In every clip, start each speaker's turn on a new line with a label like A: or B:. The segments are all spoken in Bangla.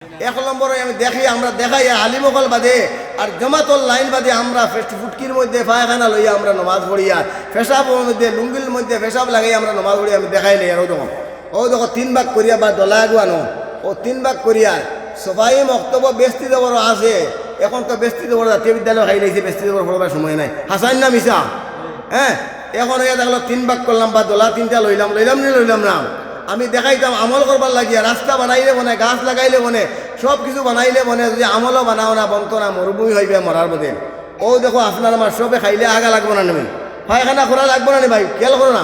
A: এক নম্বরে আমি দেখি আমরা দেখাই আলিমকল বাদে আর জামাতল লাইন বাদে আমরা ফুটকির মধ্যে পায়খানা লইয়া আমরা নমাজ পড়িয়া পেশাবের মধ্যে লুঙ্গির মধ্যে পেশাব লাগাই আমরা নমাজ পড়ি আমি দেখাই নি আর ও দেখো 3 ভাগ করিয়া বা দলা গুয়ানো ও 3 ভাগ করিয়া সবাই বক্তব্য বেস্তি দেবর আছে এখন তো বেস্তি দেবর জাতীয় বিদ্যালয় খাই লাইছে বেস্তি দেবর পড়বার সময় নাই হাসান না মিশা হ্যাঁ এখন হয়ে দেখলো 3 ভাগ করলাম বা দলা 3টা লইলাম না আমি দেখাইতাম আমল করবার লাগিয়া রাস্তা বানাইলে বনে গাছ লাগাইলে বনে সব কিছু বানাইলে বনে যদি আমলও বানাও না বন্ত না মরুভূমি হইবে মরার মধ্যে ও দেখো আপনার আমার সবে খাইলে আগা লাগবো না নেবেন পায়খানা করা লাগবো না নি ভাই খেয়াল করো না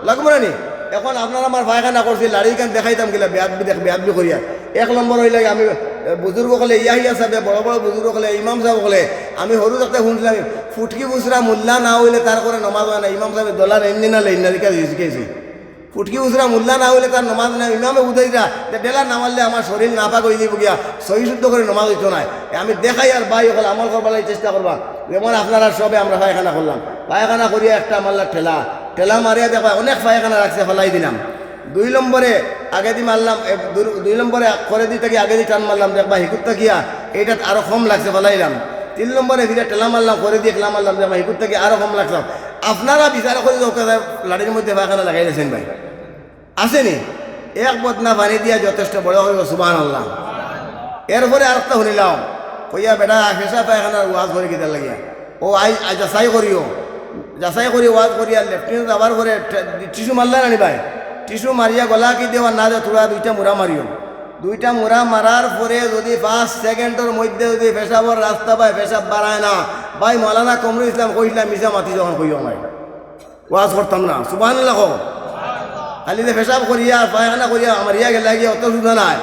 A: লাগবো না নি এখন আপনার আমার পায়খানা করছি লাড়িখান দেখাইতাম গেলে বেয়াদবি করিয়া 1 নম্বর হইলে আমি বুজুর্গ হলে ইয়া সাহেব বড় বড় বুজুর্গ হলে ইমাম সাহেব হলে আমি সরু থাকতে শুনছিলাম ফুটকি বুসরা মোল্লা না হইলে তার করে নমাজ হয় না ইমাম সাহেব দলার এমনি না লেন না শিখেছি ফুটকি উসরা মোল্লা না হইলে তার নমাজ না ইমামে উদাইরা ডেলা না মারলে আমার শরীর নাপাক হয়ে যাব গিয়া সহি শুদ্ধ করে নমাজ হইতো না আমি দেখাই আর ভাই হল আমল করবার চেষ্টা করবা যেমন আপনারা সবে আমরা পায়খানা করলাম পায়খানা করিয়া একটা মারলা ঠেলা মারিয়া দেখবা অনেক পায়খানা রাখছে ফেলাই দিলাম 2 নম্বরে আগে দিয়ে মারলাম 2 নম্বরে করে দিয়ে থাকি আগে দিয়ে টান মারলাম দেখবা হিকুর থাকিয়া এইটা আরো কম লাগছে ফেলাইলাম 3 নম্বরে ফিরে ঠেলা মারলাম করে দিয়ে ঠেলা মারলাম দেখবা হিকুর থেকে আরো কম লাগছে আপনারা বিচার করে লাড়ির মধ্যে পায়খানা লাগাই দিয়েছেন ভাই আসেনি এক বদনা পানি দিয়া যথেষ্ট বড় হইব সুবহানাল্লাহ এরপরে আরেকটা শুনিলাম কইয়া বেটা ফেসা পায়খানার ওয়াজ করে কিতার লাগিয়া ও যাচাই করি ওয়াজ করিয়া লেফটিনেন্ট আবার করে টিস্যু মারলা নানি ভাই টিস্যু মারিয়া গলা কি দেওয়া না দে তোরা 2টা মুড়া মারিও 2টা মুড়া মারার পরে যদি 5 সেকেন্ডের মধ্যে যদি পেশাবর রাস্তা পায় পেশাব বাড়ায় না ভাই মৌলানা কমরুল ইসলাম কইছিলাম মিশা মাতি যখন কইও নাই ওয়াজ করতাম না সুবহানাল্লাহ খালি যে পেশাব করিয়া পায়খানা করিয়া আমার ইয়া গেলা গিয়া অত সুবিধা নাই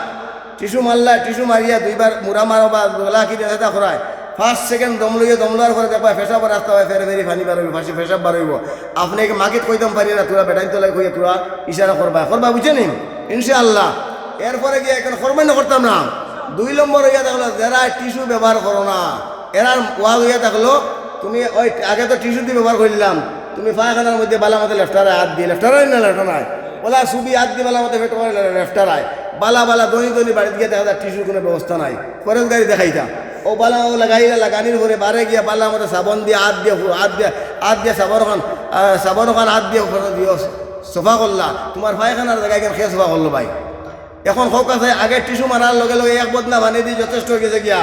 A: টিস্যু মারিয়া 2বার মুড়া মারো বা গলা কি দেখা করায় 5 সেকেন্ড দমলার পরে দেখবা পেশাবর রাস্তা হয় ফের পানি বার হইব ফাঁসি পেশাব বার হইব আপনাকে মাকে কইতাম পারি না তোরা বেটাই তোলাই কইয়া তোরা ইশারা করবা বুঝছেন ইনশাআল্লাহ এরপরে গিয়ে এখন করবেন না করতাম না 2 নম্বর হইয়া থাকলো যারা টিস্যু ব্যবহার করো না এরার ওয়াজ হইয়া থাকলো তুমি ওই আগে তো টিস্যু দিয়ে ব্যবহার করলাম তুমি পায়খানার মধ্যে বালা মতো লেফটারে হাত দিয়ে লেফটারাই না লেফটারায় বলা সুবি হাত দিয়ে বালা মতো ফেটো করে লেফটারায় বালা দনি বাড়িতে গিয়ে দেখা যায় টিস্যুর কোনো ব্যবস্থা নাই খরচ গাড়ি দেখাইতা ও বালা ও লাগানির পরে বারে গিয়া বালা মতো সাবন দিয়ে হাত দিয়ে সাবন হাত দিয়ে দিও সোফা করলা তোমার পায়খানার জায়গায় কেন খেয়ে সোফা করলো ভাই এখন হোক আছে আগে টিস্যু মারার লগে এক বদনা পানি দিয়ে যথেষ্ট হয়ে গেছে গিয়া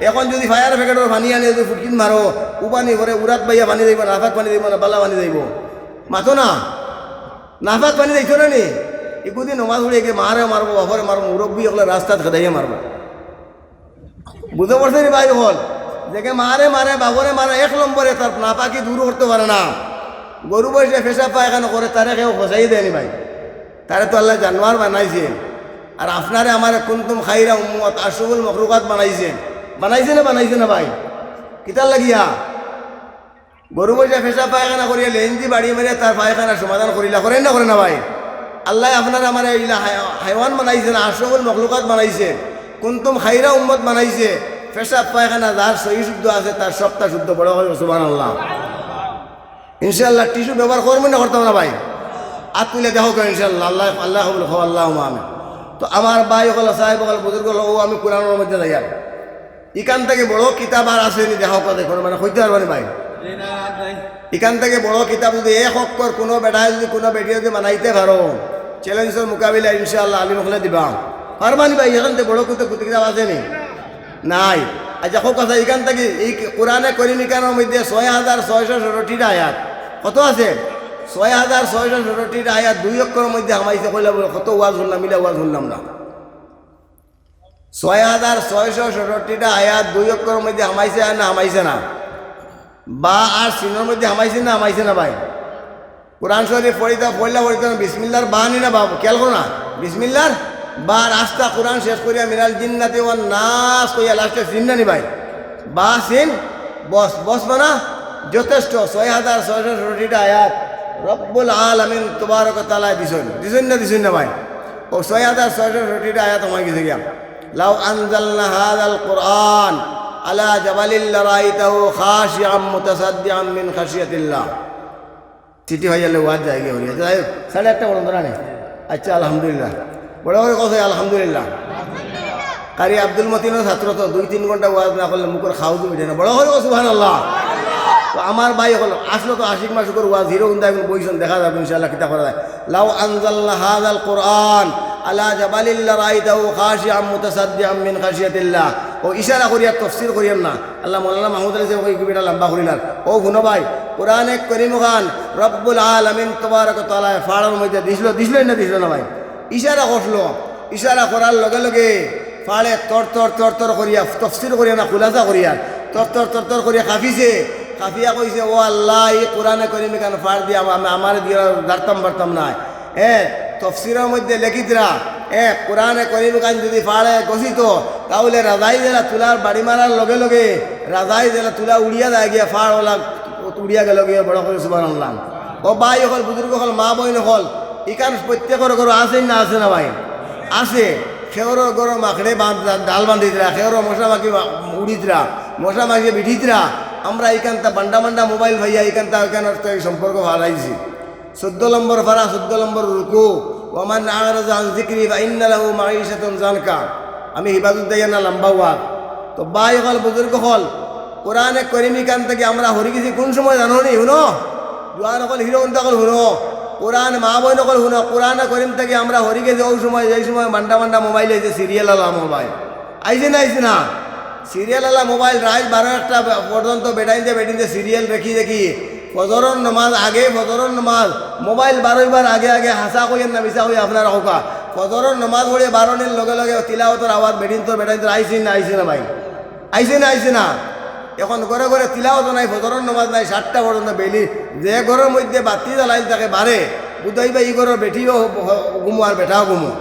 A: এখন যদি ফায়ার প্যাকেটের পানি আনি যদি ফুটকিন মারো উপানি করে উড়াত বাইয়া পানি দিব নাফাক পানি দিব না বালা পানি দিব মাতো না নাফাক পানি দেখছো না নি একুদিন নমাজ উড়ে গিয়ে মারবো বাপরে মারবো মুরব্বী হলে রাস্তাত খেদাইয়ে মারবো বুঝতে পারছে নি ভাই হল দেখে মারে বাবরে মারে 1 নম্বরে তার নাপাকি দূর করতে পারে না গরু বসে ফেসা পায়খানা করে তারে কেউ ফসাই দেয়নি ভাই তারে তো আল্লাহ জানোয়ার বানাইছে আর আপনারে আমার কুনতুম খাইরা উম্মত আশরাফুল মখলুকাত বানাইছে না ভাই কিতার লাগিয়া গরু বসে ফেসা পায়খানা করিয়া লেঞ্জি বাড়ি মেরে তার পায়খানা সমাধান করেন না ভাই আল্লাহ আপনার আমার এইলা হাইওয়ান বানাইছে না আশরাফুল মখলুকাত বানাইছে কুনতুম খাইরা উম্মত বানাইছে পেশাব পায়খানা যার সহি শুদ্ধ আছে তার সবটা শুদ্ধ বড় হবে সুবহানাল্লাহ ইনশাআল্লাহ টিস্যু ব্যবহার করবেন না করতাম না ভাই হাত তুলে দেখো ইনশাআল্লাহ আল্লাহ আল্লাহ তো আমার ভাই হল সাহেব হল বুজুর্গ হল ও আমি কোরআনের মধ্যে যাই আর এখান থেকে বড় কিতাব আর আসেনি দেখা দেখো মানে হইতে পারবেন ভাই এখান থেকে বড় কিতাব যদি 1 অক্ষর কোনো বেটায় যদি কোনো বেটিয়ে যদি বানাইতে পারো চ্যালেঞ্জের মোকাবিলা ইনশাআল্লাহ আলিম হলে দিবা পারবানি ভাই এখান থেকে বড় কিতাব আসেনি নাই আচ্ছা হোক কথা এখান থেকে এই কোরআনে করিমিকানের মধ্যে 6667টা আয়াত কত আছে 6667টা আয়াত 2 অক্ষরের মধ্যে হামাইছে কইলা বলে কত ওয়াজ শুনলাম মিলা ওয়াজ শুনলাম না 6667টা আয়াত 2 অক্ষরের মধ্যে হামাইছে আর না হামাইছে না বা আর সিনের মধ্যে হামাইছে না ভাই কোরআন শরীফ পড়িতে বিসমিল্লাহর বাহানি না বাবু খেয়াল করো না বিসমিল্লাহর বা রাস্তা কোরআন শেষ করিয়া মিনাল জিন্নাতি ওয়ান নাস কইয়া লাস্টে সিন না নি ভাই বা সিন বস মানা যথেষ্ট 6667টা আয়াত রব্বুল আলামিন তবারক তাআলা দিছেন না ভাই ও 6667টা আয়াত হয়ে গেছে গিয়া লাউ আনজালনা হাযাল কুরআন আলা জাবালিল লারাইতাহু খাশিআম মুতাসাদ্দিআম মিন খাশিয়াতিল্লাহ চিঠি হয়ে গেলে ওয়াজ জায়গা হয়ে যায় 1:30 বড় ধরা নেই আচ্ছা আলহামদুলিল্লাহ বড় কথা আলহামদুলিল্লাহ কারি আব্দুল মতিনের ছাত্র তো 2-3 ঘন্টা ওয়াজ না করলে মুখের খাও তো মিটে না বড় হলো সুবহানাল্লাহ। তো আমার ভাই হল আসলো তো আশিক মাসুকের ওয়াজ হিরো কিন্তু এখন বইছেন দেখা যাবে ইনশাআল্লাহ কিতা করা যায়। লাউ আনজালনা হাযাল কুরআন আলা জাবালিল লারাইতাহু খাশিআম মুতাসাদ্দিআম মিন খাশিয়াতিল্লাহ। ও ইশারা করিয়া তাফসীর করিয়ান না আল্লাহ মাওলানা মাহমুদ আলী সাহেব কই বিটা লম্বা করিলার। ও গুনো ভাই কোরআনে কারীম খান রব্বুল আলামিন তাবারাক ওয়া তাআলা ফাড়ার মধ্যে দিছলই না ভাই ইশারা করলো। ইশারা করার লগে লগে ফাড়ে তর তর তর তর করিয়া তাফসীর করিয়া না খুলাসা করিয়া তর তর তর তর করিয়া কাফিছে। কাফিয়া কইছে ও আল্লাহ এই কোরআনে কারীম খান ফাড় দিয়া আমার দিয়া দাঁড়তাম পারতাম না। তফসিরের মধ্যে লেখিতরা কোরআনে কারীম খান যদি ফাড়ে গছিত তাহলে রাজাই জেলা তুলার বাড়ি মারার লগে লগে রাজাই জেলা তুলা উড়িয়া যায় গিয়া ফাড় ওলা উড়িয়া গেল গিয়ে বড় করে সুবহানাল্লাহ। ও ভাই হল বুজুর্গ হল মা বইন হল ইকান প্রত্যেকের ঘর আছে না আছে না ভাই আছে। খেওর গরম মাখড়ে ডাল বান্ধিতরা খেওর মশা মাখি উড়িতরা মশা মাখি বিঠিতরা আমরা এইখানটা বান্ডা বান্ডা মোবাইল ভাইয়া এইখানটা ওইখান সম্পর্ক হারাইছি। 14 নম্বর ফারা 14 নম্বর রুকু ওমান আ'রাযা আন যিকরি ফাইন্না লাহু মাঈশাতান যানকা। আমি হিবাদত দেয়া না লম্বা ওয়াজ। তো ভাই হল বুজুর্গ হল কোরআনে কারীম খান থেকে আমরা হরি গেছি কোন সময় জানো নি শুনো জোয়ান হল হিরো হল শুনো কোরআন মা বই নকল শুনো কোরআনে কারীম থেকে আমরা হরি গেছি ওই সময় যেই সময় বান্ডা বান্ডা মোবাইল হয়েছে সিরিয়াল আলা মোবাইল আইছে না সিরিয়াল আলা মোবাইল রাত 12টা পর্যন্ত বেটাইতে সিরিয়াল দেখি ফজরের নামাজ আগে ফজরের নামাজ মোবাইল 12বার আগে হাসা কইেন না মিছা কই আপনারা হোকা ফজরের নামাজ পড়ে 12 লগে লগে তিলাওয়াতের আওয়াজ বেটাইতে আইছে না ভাই আইছে না। এখন ঘরে ঘরে তিলাওয়াত নাই ফজরের নামাজ নাই 7টা পর্যন্ত বেলি যে ঘরের মধ্যে বাতি জ্বালাইল তাকে বাড়ে বুঝাইবা ই ঘরের বেঠিও ঘুমো আর বেটাও ঘুমো।